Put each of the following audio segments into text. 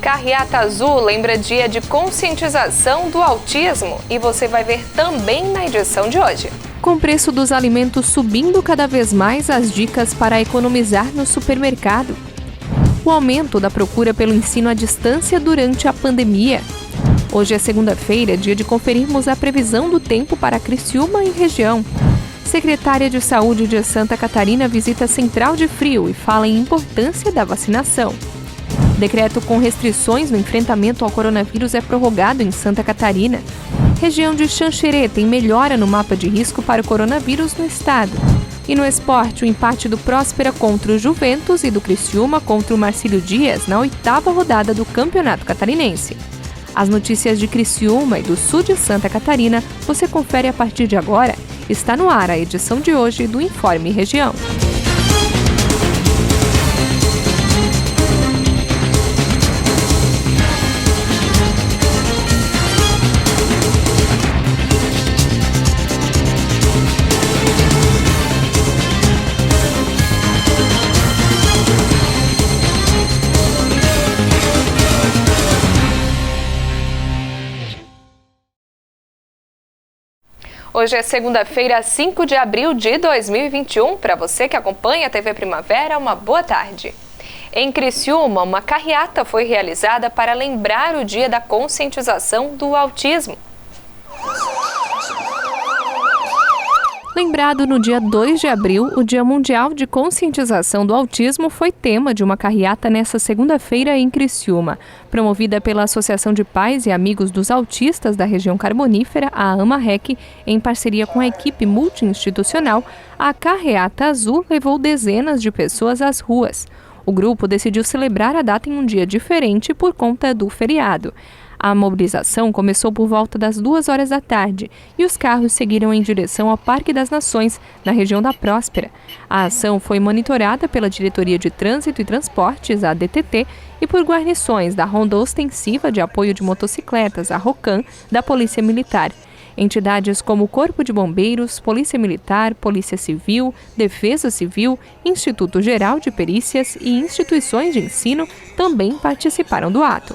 Carreata Azul lembra dia de conscientização do autismo e você vai ver também na edição de hoje. Com o preço dos alimentos subindo cada vez mais, as dicas para economizar no supermercado. O aumento da procura pelo ensino à distância durante a pandemia. Hoje é segunda-feira, dia de conferirmos a previsão do tempo para Criciúma e região. Secretária de Saúde de Santa Catarina visita a Central de Frio e fala em importância da vacinação. Decreto com restrições no enfrentamento ao coronavírus é prorrogado em Santa Catarina. Região de Xanxerê tem melhora no mapa de risco para o coronavírus no estado. E no esporte, o empate do Próspera contra o Juventus e do Criciúma contra o Marcílio Dias na 8ª rodada do Campeonato Catarinense. As notícias de Criciúma e do sul de Santa Catarina você confere a partir de agora. Está no ar a edição de hoje do Informe Região. Hoje é segunda-feira, 5 de abril de 2021. Para você que acompanha a TV Primavera, uma boa tarde. Em Criciúma, uma carreata foi realizada para lembrar o dia da conscientização do autismo. Lembrado no dia 2 de abril, o Dia Mundial de Conscientização do Autismo foi tema de uma carreata nesta segunda-feira em Criciúma. Promovida pela Associação de Pais e Amigos dos Autistas da região carbonífera, a AMARREC, em parceria com a equipe multi-institucional, a Carreata Azul levou dezenas de pessoas às ruas. O grupo decidiu celebrar a data em um dia diferente por conta do feriado. A mobilização começou por volta das 2 horas da tarde e os carros seguiram em direção ao Parque das Nações, na região da Próspera. A ação foi monitorada pela Diretoria de Trânsito e Transportes, a DTT, e por guarnições da Ronda Ostensiva de Apoio de Motocicletas, a ROCAM, da Polícia Militar. Entidades como o Corpo de Bombeiros, Polícia Militar, Polícia Civil, Defesa Civil, Instituto Geral de Perícias e instituições de ensino também participaram do ato.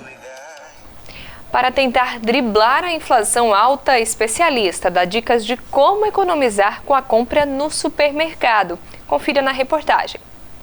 Para tentar driblar a inflação alta, especialista dá dicas de como economizar com a compra no supermercado. Confira na reportagem.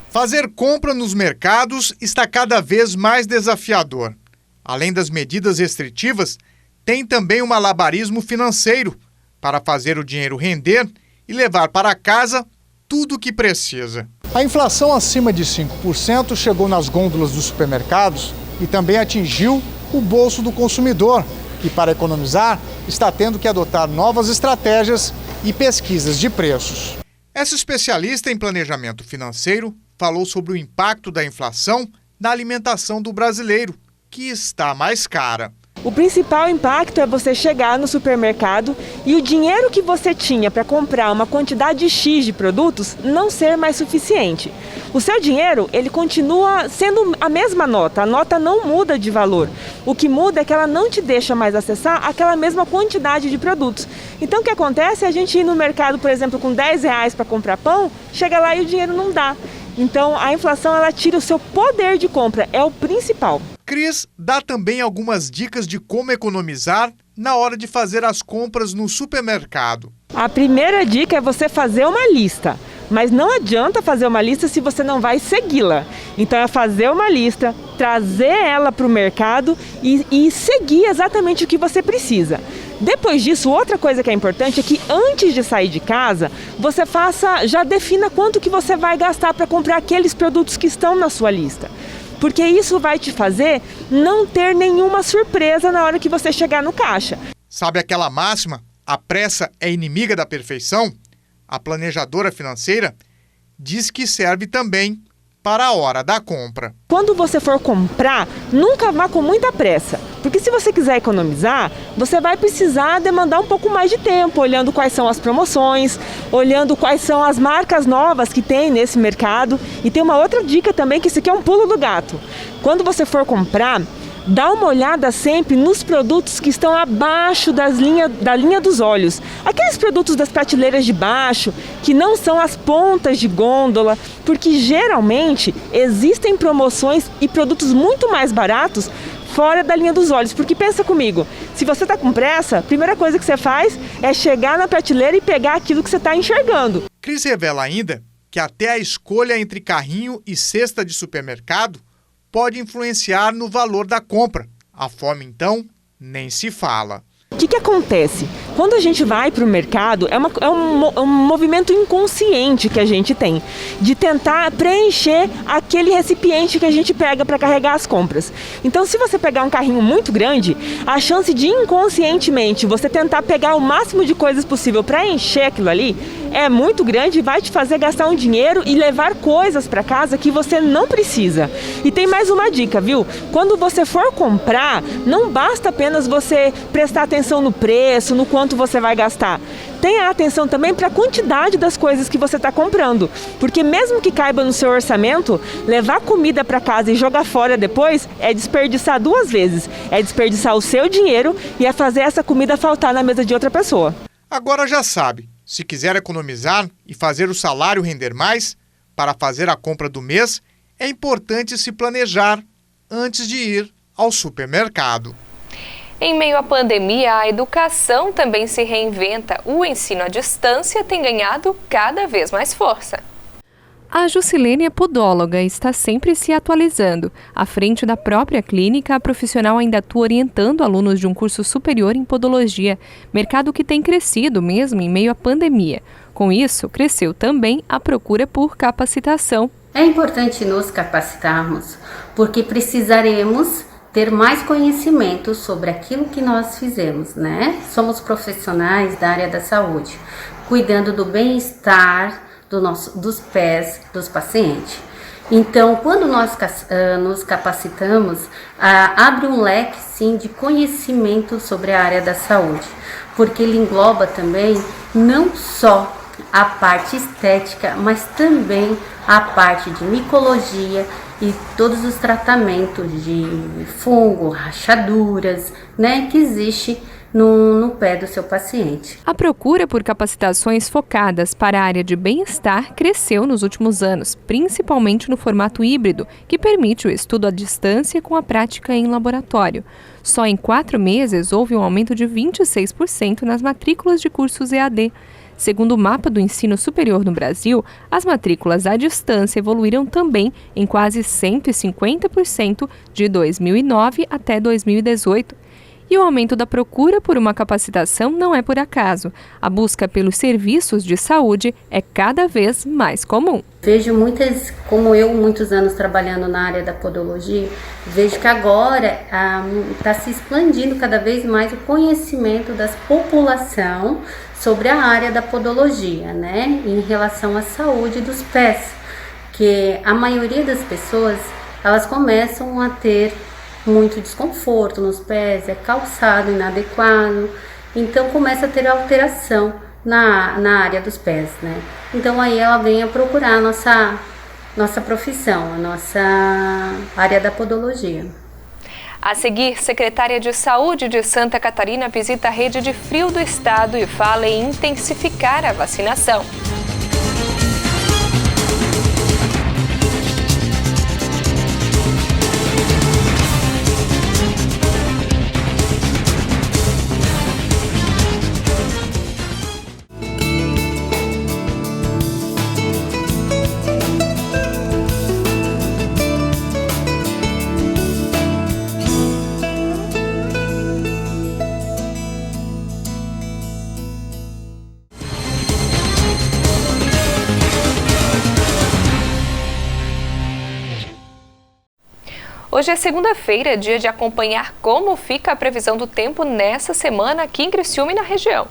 Fazer compra nos mercados está cada vez mais desafiador. Além das medidas restritivas, tem também um malabarismo financeiro para fazer o dinheiro render e levar para casa tudo o que precisa. A inflação acima de 5% chegou nas gôndolas dos supermercados e também atingiu o bolso do consumidor, que para economizar está tendo que adotar novas estratégias e pesquisas de preços. Essa especialista em planejamento financeiro falou sobre o impacto da inflação na alimentação do brasileiro, que está mais cara. O principal impacto é você chegar no supermercado e o dinheiro que você tinha para comprar uma quantidade X de produtos não ser mais suficiente. O seu dinheiro, ele continua sendo a mesma nota, a nota não muda de valor. O que muda é que ela não te deixa mais acessar aquela mesma quantidade de produtos. Então o que acontece é a gente ir no mercado, por exemplo, com R$10 para comprar pão, chega lá e o dinheiro não dá. Então a inflação ela tira o seu poder de compra, é o principal. Cris dá também algumas dicas de como economizar na hora de fazer as compras no supermercado. A primeira dica é você fazer uma lista, mas não adianta fazer uma lista se você não vai segui-la. Então é fazer uma lista, trazer ela para o mercado e seguir exatamente o que você precisa. Depois disso, outra coisa que é importante é que antes de sair de casa, você já defina quanto que você vai gastar para comprar aqueles produtos que estão na sua lista. Porque isso vai te fazer não ter nenhuma surpresa na hora que você chegar no caixa. Sabe aquela máxima, a pressa é inimiga da perfeição? A planejadora financeira diz que serve também para a hora da compra. Quando você for comprar, nunca vá com muita pressa, porque se você quiser economizar, você vai precisar demandar um pouco mais de tempo, olhando quais são as promoções, olhando quais são as marcas novas que tem nesse mercado. E tem uma outra dica também, que isso aqui é um pulo do gato. Quando você for comprar, dá uma olhada sempre nos produtos que estão abaixo da linha dos olhos. Aqueles produtos das prateleiras de baixo, que não são as pontas de gôndola, porque geralmente existem promoções e produtos muito mais baratos fora da linha dos olhos. Porque pensa comigo, se você está com pressa, a primeira coisa que você faz é chegar na prateleira e pegar aquilo que você está enxergando. Cris revela ainda que até a escolha entre carrinho e cesta de supermercado pode influenciar no valor da compra. A fome, então, nem se fala. O que acontece? Quando a gente vai para o mercado, é um movimento inconsciente que a gente tem, de tentar preencher aquele recipiente que a gente pega para carregar as compras. Então, se você pegar um carrinho muito grande, a chance de inconscientemente você tentar pegar o máximo de coisas possível para encher aquilo ali é muito grande e vai te fazer gastar um dinheiro e levar coisas para casa que você não precisa. E tem mais uma dica, viu? Quando você for comprar, não basta apenas você prestar atenção no preço, no quanto você vai gastar. Tenha atenção também para a quantidade das coisas que você está comprando, porque mesmo que caiba no seu orçamento, levar comida para casa e jogar fora depois é desperdiçar duas vezes. É desperdiçar o seu dinheiro e é fazer essa comida faltar na mesa de outra pessoa. Agora já sabe, se quiser economizar e fazer o salário render mais, para fazer a compra do mês, é importante se planejar antes de ir ao supermercado. Em meio à pandemia, a educação também se reinventa. O ensino à distância tem ganhado cada vez mais força. A Jusilene é podóloga e está sempre se atualizando. À frente da própria clínica, a profissional ainda atua orientando alunos de um curso superior em podologia, mercado que tem crescido mesmo em meio à pandemia. Com isso, cresceu também a procura por capacitação. É importante nos capacitarmos, porque precisaremos ter mais conhecimento sobre aquilo que nós fizemos, né? Somos profissionais da área da saúde, cuidando do bem-estar dos pés dos pacientes. Então, quando nós nos capacitamos, abre um leque, sim, de conhecimento sobre a área da saúde, porque ele engloba também não só a parte estética, mas também a parte de micologia e todos os tratamentos de fungo, rachaduras, né, que existe no pé do seu paciente. A procura por capacitações focadas para a área de bem-estar cresceu nos últimos anos, principalmente no formato híbrido, que permite o estudo à distância com a prática em laboratório. Só em 4 meses houve um aumento de 26% nas matrículas de cursos EAD. Segundo o mapa do ensino superior no Brasil, as matrículas à distância evoluíram também em quase 150% de 2009 até 2018. E o aumento da procura por uma capacitação não é por acaso. A busca pelos serviços de saúde é cada vez mais comum. Vejo como eu, muitos anos trabalhando na área da podologia, vejo que agora está se expandindo cada vez mais o conhecimento da população sobre a área da podologia, né, em relação à saúde dos pés, que a maioria das pessoas, elas começam a ter muito desconforto nos pés, é calçado inadequado, então começa a ter alteração na área dos pés, né? Então aí ela vem a procurar a nossa profissão, a nossa área da podologia. A seguir, secretária de Saúde de Santa Catarina visita a rede de frio do estado e fala em intensificar a vacinação. Hoje é segunda-feira, dia de acompanhar como fica a previsão do tempo nessa semana aqui em Criciúma e na região.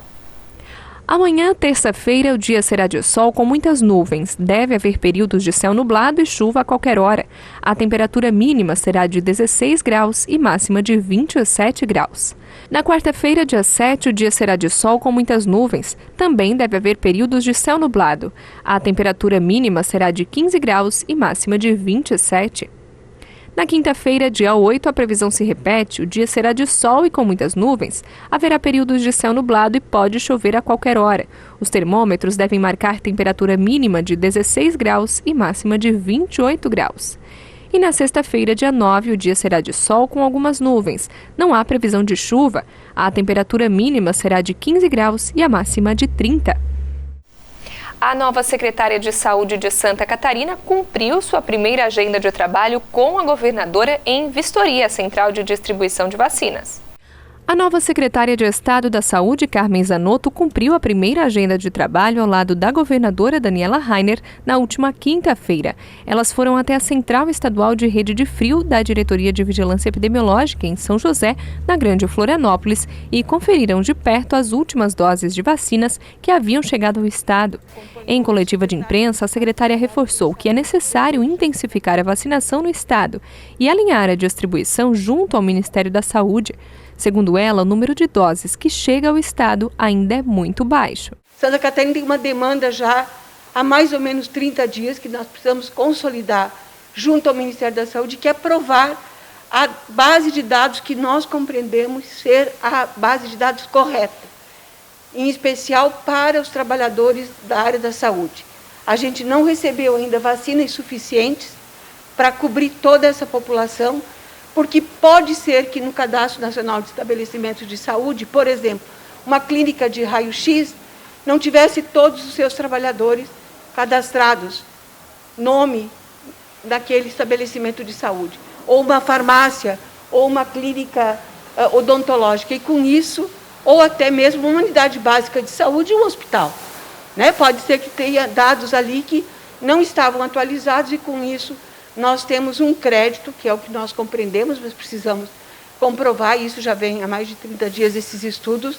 Amanhã, terça-feira, o dia será de sol com muitas nuvens. Deve haver períodos de céu nublado e chuva a qualquer hora. A temperatura mínima será de 16 graus e máxima de 27 graus. Na quarta-feira, dia 7, o dia será de sol com muitas nuvens. Também deve haver períodos de céu nublado. A temperatura mínima será de 15 graus e máxima de 27. Na quinta-feira, dia 8, a previsão se repete, o dia será de sol e com muitas nuvens. Haverá períodos de céu nublado e pode chover a qualquer hora. Os termômetros devem marcar temperatura mínima de 16 graus e máxima de 28 graus. E na sexta-feira, dia 9, o dia será de sol com algumas nuvens. Não há previsão de chuva. A temperatura mínima será de 15 graus e a máxima de 30. A nova secretária de Saúde de Santa Catarina cumpriu sua primeira agenda de trabalho com a governadora em Vistoria, central de distribuição de vacinas. A nova secretária de Estado da Saúde, Carmen Zanotto, cumpriu a primeira agenda de trabalho ao lado da governadora Daniela Rainer na última quinta-feira. Elas foram até a Central Estadual de Rede de Frio da Diretoria de Vigilância Epidemiológica em São José, na Grande Florianópolis, e conferiram de perto as últimas doses de vacinas que haviam chegado ao estado. Em coletiva de imprensa, a secretária reforçou que é necessário intensificar a vacinação no estado e alinhar a distribuição junto ao Ministério da Saúde. Segundo ela, o número de doses que chega ao estado ainda é muito baixo. Santa Catarina tem uma demanda já há mais ou menos 30 dias que nós precisamos consolidar junto ao Ministério da Saúde, que é aprovar a base de dados que nós compreendemos ser a base de dados correta, em especial para os trabalhadores da área da saúde. A gente não recebeu ainda vacinas suficientes para cobrir toda essa população, porque pode ser que no Cadastro Nacional de Estabelecimentos de Saúde, por exemplo, uma clínica de raio-x não tivesse todos os seus trabalhadores cadastrados, nome daquele estabelecimento de saúde, ou uma farmácia, ou uma clínica odontológica, e com isso, ou até mesmo uma unidade básica de saúde e um hospital. Né? Pode ser que tenha dados ali que não estavam atualizados e com isso nós temos um crédito, que é o que nós compreendemos, mas precisamos comprovar, e isso já vem há mais de 30 dias esses estudos,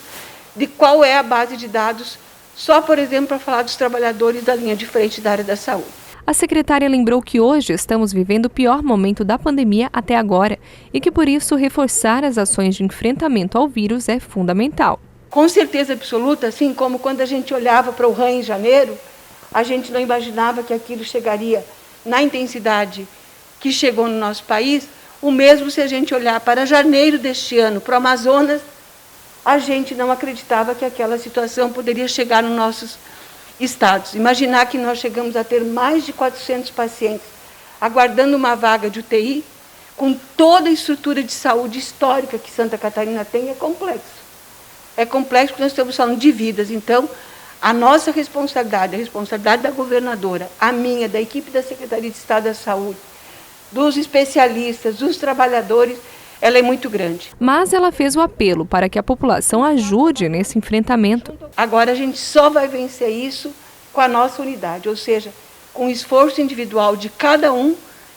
de qual é a base de dados, só, por exemplo, para falar dos trabalhadores da linha de frente da área da saúde. A secretária lembrou que hoje estamos vivendo o pior momento da pandemia até agora e que, por isso, reforçar as ações de enfrentamento ao vírus é fundamental. Com certeza absoluta, assim como quando a gente olhava para o Wuhan em janeiro, a gente não imaginava que aquilo chegaria na intensidade que chegou no nosso país. O mesmo se a gente olhar para janeiro deste ano, para o Amazonas, a gente não acreditava que aquela situação poderia chegar nos nossos estados. Imaginar que nós chegamos a ter mais de 400 pacientes aguardando uma vaga de UTI, com toda a estrutura de saúde histórica que Santa Catarina tem, é complexo. É complexo porque nós estamos falando de vidas. Então, a nossa responsabilidade, a responsabilidade da governadora, a minha, da equipe da Secretaria de Estado da Saúde, dos especialistas, dos trabalhadores, ela é muito grande. Mas ela fez o apelo para que a população ajude nesse enfrentamento. Agora a gente só vai vencer isso com a nossa unidade, ou seja, com o esforço individual de cada um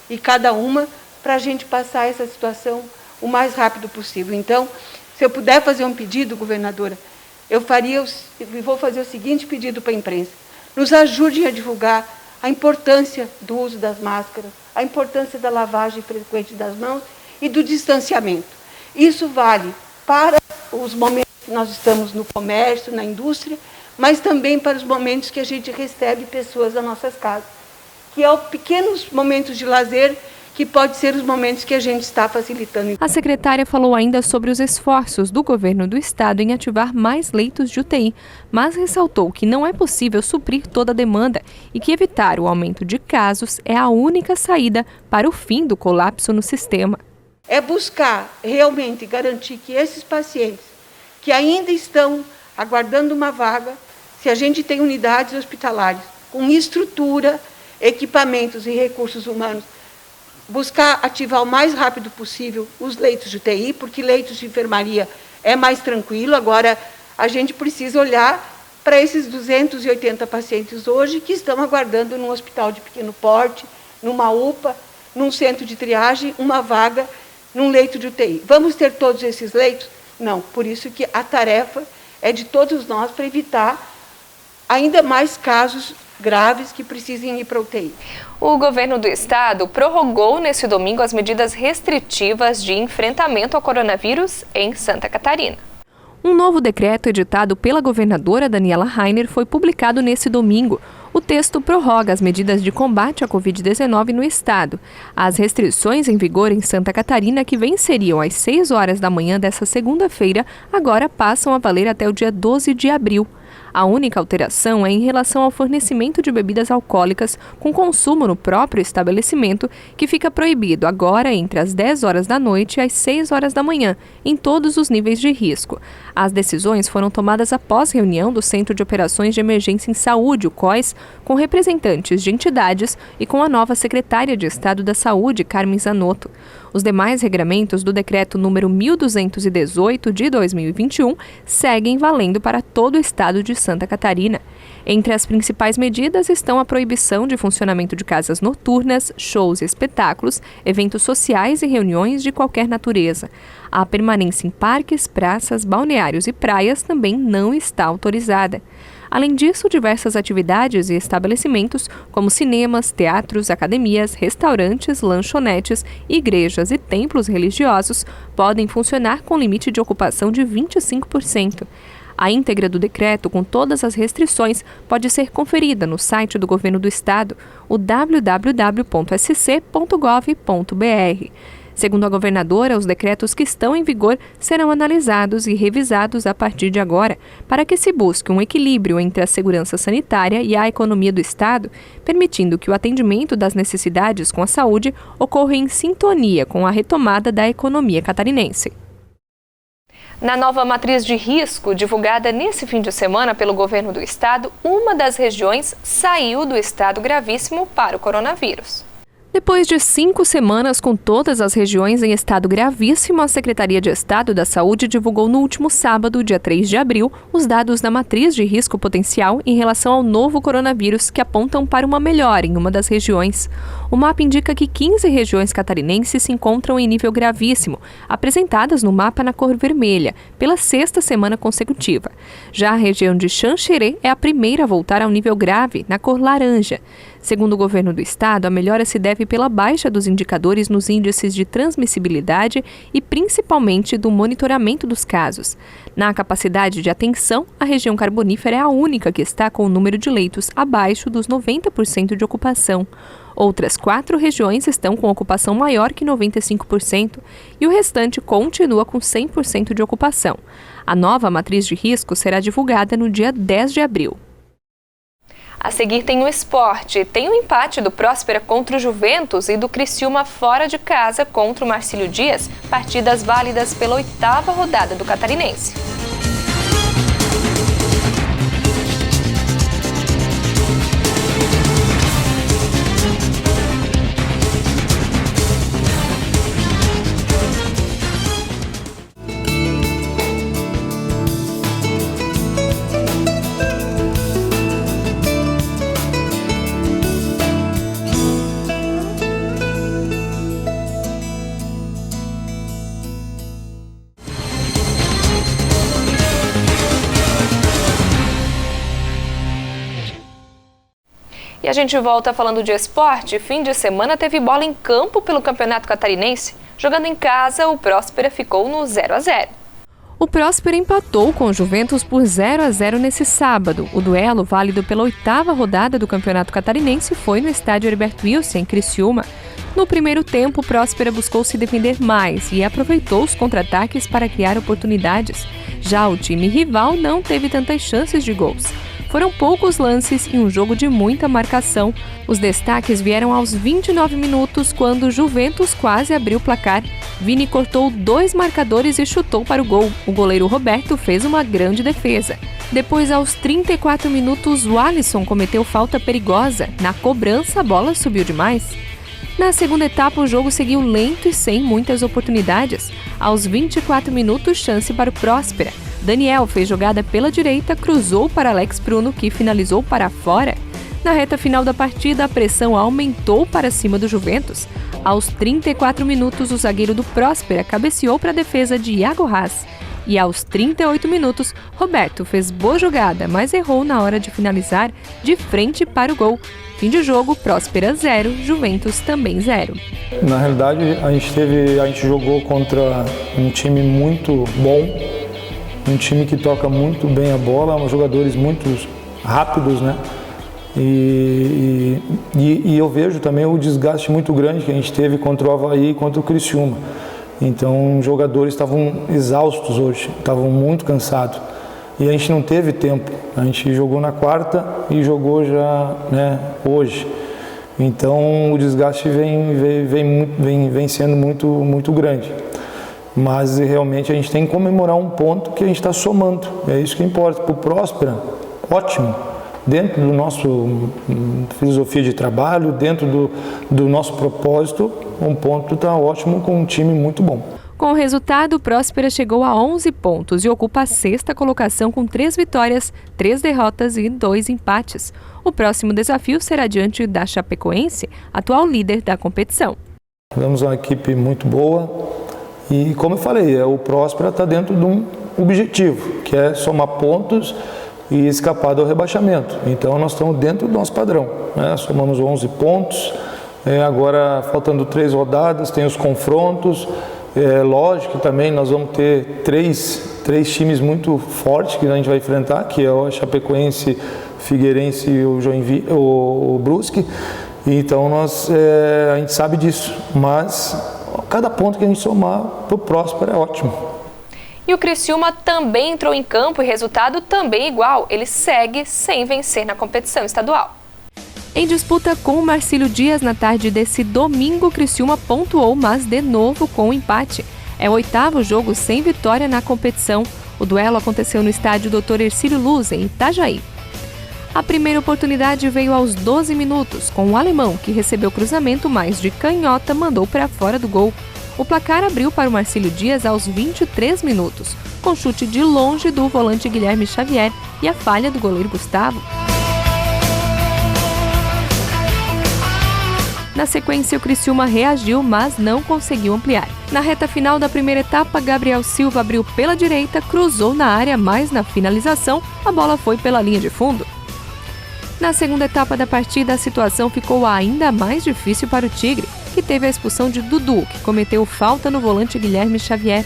e cada uma para a gente passar essa situação o mais rápido possível. Então, se eu puder fazer um pedido, governadora, eu vou fazer o seguinte pedido para a imprensa: nos ajudem a divulgar a importância do uso das máscaras, a importância da lavagem frequente das mãos e do distanciamento. Isso vale para os momentos que nós estamos no comércio, na indústria, mas também para os momentos que a gente recebe pessoas das nossas casas, que é pequenos momentos de lazer, que pode ser os momentos que a gente está facilitando. A secretária falou ainda sobre os esforços do governo do estado em ativar mais leitos de UTI, mas ressaltou que não é possível suprir toda a demanda e que evitar o aumento de casos é a única saída para o fim do colapso no sistema. É buscar realmente garantir que esses pacientes que ainda estão aguardando uma vaga, se a gente tem unidades hospitalares com estrutura, equipamentos e recursos humanos, buscar ativar o mais rápido possível os leitos de UTI, porque leitos de enfermaria é mais tranquilo. Agora, a gente precisa olhar para esses 280 pacientes hoje que estão aguardando num hospital de pequeno porte, numa UPA, num centro de triagem, uma vaga num leito de UTI. Vamos ter todos esses leitos? Não, por isso que a tarefa é de todos nós para evitar ainda mais casos graves que precisem ir para a UTI. O governo do estado prorrogou nesse domingo as medidas restritivas de enfrentamento ao coronavírus em Santa Catarina. Um novo decreto editado pela governadora Daniela Rainer foi publicado nesse domingo. O texto prorroga as medidas de combate à Covid-19 no estado. As restrições em vigor em Santa Catarina, que venceriam às 6 horas da manhã dessa segunda-feira, agora passam a valer até o dia 12 de abril. A única alteração é em relação ao fornecimento de bebidas alcoólicas com consumo no próprio estabelecimento, que fica proibido agora entre as 10 horas da noite e as 6 horas da manhã, em todos os níveis de risco. As decisões foram tomadas após reunião do Centro de Operações de Emergência em Saúde, o COES, com representantes de entidades e com a nova secretária de Estado da Saúde, Carmen Zanotto. Os demais regramentos do Decreto número 1218 de 2021 seguem valendo para todo o estado de Santa Catarina. Entre as principais medidas estão a proibição de funcionamento de casas noturnas, shows e espetáculos, eventos sociais e reuniões de qualquer natureza. A permanência em parques, praças, balneários e praias também não está autorizada. Além disso, diversas atividades e estabelecimentos, como cinemas, teatros, academias, restaurantes, lanchonetes, igrejas e templos religiosos, podem funcionar com limite de ocupação de 25%. A íntegra do decreto, com todas as restrições, pode ser conferida no site do Governo do Estado, o www.sc.gov.br. Segundo a governadora, os decretos que estão em vigor serão analisados e revisados a partir de agora, para que se busque um equilíbrio entre a segurança sanitária e a economia do Estado, permitindo que o atendimento das necessidades com a saúde ocorra em sintonia com a retomada da economia catarinense. Na nova matriz de risco, divulgada nesse fim de semana pelo governo do estado, uma das regiões saiu do estado gravíssimo para o coronavírus. Depois de 5 semanas com todas as regiões em estado gravíssimo, a Secretaria de Estado da Saúde divulgou no último sábado, dia 3 de abril, os dados da matriz de risco potencial em relação ao novo coronavírus, que apontam para uma melhora em uma das regiões. O mapa indica que 15 regiões catarinenses se encontram em nível gravíssimo, apresentadas no mapa na cor vermelha, pela 6ª semana consecutiva. Já a região de Xanxerê é a primeira a voltar ao nível grave, na cor laranja. Segundo o governo do estado, a melhora se deve pela baixa dos indicadores nos índices de transmissibilidade e principalmente do monitoramento dos casos. Na capacidade de atenção, a região carbonífera é a única que está com o número de leitos abaixo dos 90% de ocupação. Outras 4 regiões estão com ocupação maior que 95% e o restante continua com 100% de ocupação. A nova matriz de risco será divulgada no dia 10 de abril. A seguir tem o esporte. Tem o empate do Próspera contra o Juventus e do Criciúma fora de casa contra o Marcílio Dias, partidas válidas pela 8ª rodada do Catarinense. E a gente volta falando de esporte. Fim de semana teve bola em campo pelo Campeonato Catarinense. Jogando em casa, o Próspera ficou no 0-0. O Próspera empatou com o Juventus por 0-0 nesse sábado. O duelo, válido pela 8ª rodada do Campeonato Catarinense, foi no estádio Heriberto Wilson, em Criciúma. No primeiro tempo, o Próspera buscou se defender mais e aproveitou os contra-ataques para criar oportunidades. Já o time rival não teve tantas chances de gols. Foram poucos lances e um jogo de muita marcação. Os destaques vieram aos 29 minutos, quando o Juventus quase abriu o placar. Vini cortou 2 marcadores e chutou para o gol. O goleiro Roberto fez uma grande defesa. Depois, aos 34 minutos, o Alisson cometeu falta perigosa. Na cobrança, a bola subiu demais. Na segunda etapa, o jogo seguiu lento e sem muitas oportunidades. Aos 24 minutos, chance para o Próspera. Daniel fez jogada pela direita, cruzou para Alex Bruno, que finalizou para fora. Na reta final da partida, a pressão aumentou para cima do Juventus. Aos 34 minutos, o zagueiro do Próspera cabeceou para a defesa de Iago Haas. E aos 38 minutos, Roberto fez boa jogada, mas errou na hora de finalizar de frente para o gol. Fim de jogo, Próspera 0, Juventus também 0. Na realidade, a gente jogou contra um time muito bom, um time que toca muito bem a bola, jogadores muito rápidos, né? E eu vejo também o desgaste muito grande que a gente teve contra o Avaí e contra o Criciúma. Então, os jogadores estavam exaustos hoje, estavam muito cansados. e a gente não teve tempo. A gente jogou na quarta e jogou já, né, hoje. Então o desgaste vem sendo muito grande. Mas realmente a gente tem que comemorar um ponto que a gente está somando. É isso que importa. Para o Próspera, ótimo. Dentro do nosso filosofia de trabalho, dentro do nosso propósito, um ponto está ótimo com um time muito bom. Com o resultado, o Próspera chegou a 11 pontos e ocupa a 6ª colocação com 3 vitórias, 3 derrotas e 2 empates. O próximo desafio será diante da Chapecoense, atual líder da competição. Temos uma equipe muito boa e, como eu falei, o Próspera está dentro de um objetivo, que é somar pontos e escapar do rebaixamento. Então nós estamos dentro do nosso padrão, né? Somamos 11 pontos, agora faltando 3 rodadas, tem os confrontos. Lógico que também nós vamos ter três times muito fortes que a gente vai enfrentar, que é o Chapecoense, Figueirense e o Brusque. Então a gente sabe disso, mas cada ponto que a gente somar para o Próspero é ótimo. E o Criciúma também entrou em campo e resultado também igual. Ele segue sem vencer na competição estadual. Em disputa com o Marcílio Dias na tarde desse domingo, o Criciúma pontuou, mas de novo com um empate. É o 8º jogo sem vitória na competição. O duelo aconteceu no estádio Dr. Hercílio Luz, em Itajaí. A primeira oportunidade veio aos 12 minutos, com o alemão, que recebeu o cruzamento, mas de canhota mandou para fora do gol. O placar abriu para o Marcílio Dias aos 23 minutos, com chute de longe do volante Guilherme Xavier e a falha do goleiro Gustavo. Na sequência, o Criciúma reagiu, mas não conseguiu ampliar. Na reta final da primeira etapa, Gabriel Silva abriu pela direita, cruzou na área, mas na finalização, a bola foi pela linha de fundo. Na segunda etapa da partida, a situação ficou ainda mais difícil para o Tigre, que teve a expulsão de Dudu, que cometeu falta no volante Guilherme Xavier.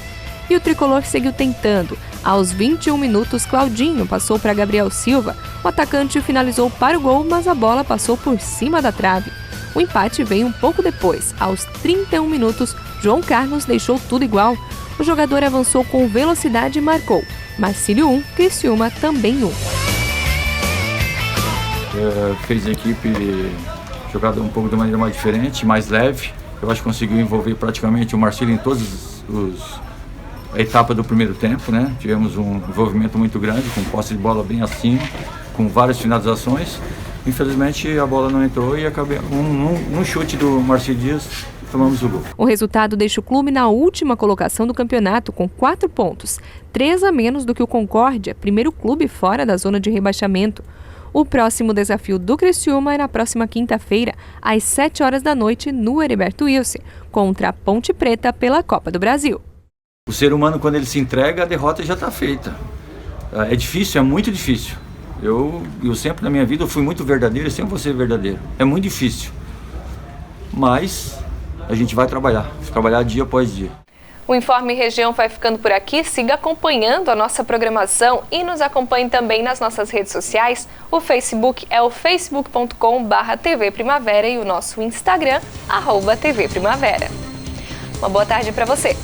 E o tricolor seguiu tentando. Aos 21 minutos, Claudinho passou para Gabriel Silva. O atacante finalizou para o gol, mas a bola passou por cima da trave. O empate veio um pouco depois. Aos 31 minutos, João Carlos deixou tudo igual. O jogador avançou com velocidade e marcou. Marcílio 1, Criciúma também 1. Fez a equipe jogar um pouco de maneira mais diferente, mais leve. Eu acho que conseguiu envolver praticamente o Marcílio em todas a etapa do primeiro tempo, né? Tivemos um envolvimento muito grande, com posse de bola bem acima, com várias finalizações. Infelizmente a bola não entrou e acabei num chute do Marcílio Dias, tomamos o gol. O resultado deixa o clube na última colocação do campeonato com 4 pontos, 3 a menos do que o Concórdia, primeiro clube fora da zona de rebaixamento. O próximo desafio do Criciúma é na próxima quinta-feira, às 7 horas da noite, no Heriberto Wilson, contra a Ponte Preta pela Copa do Brasil. O ser humano, quando ele se entrega, a derrota já está feita. É difícil, é muito difícil. Eu sempre na minha vida eu fui muito verdadeiro e sempre vou ser verdadeiro. É muito difícil, mas a gente vai trabalhar dia após dia. O Informe Região vai ficando por aqui. Siga acompanhando a nossa programação e nos acompanhe também nas nossas redes sociais. O Facebook é o facebook.com/TV Primavera e o nosso Instagram, @TV Primavera. Uma boa tarde para você.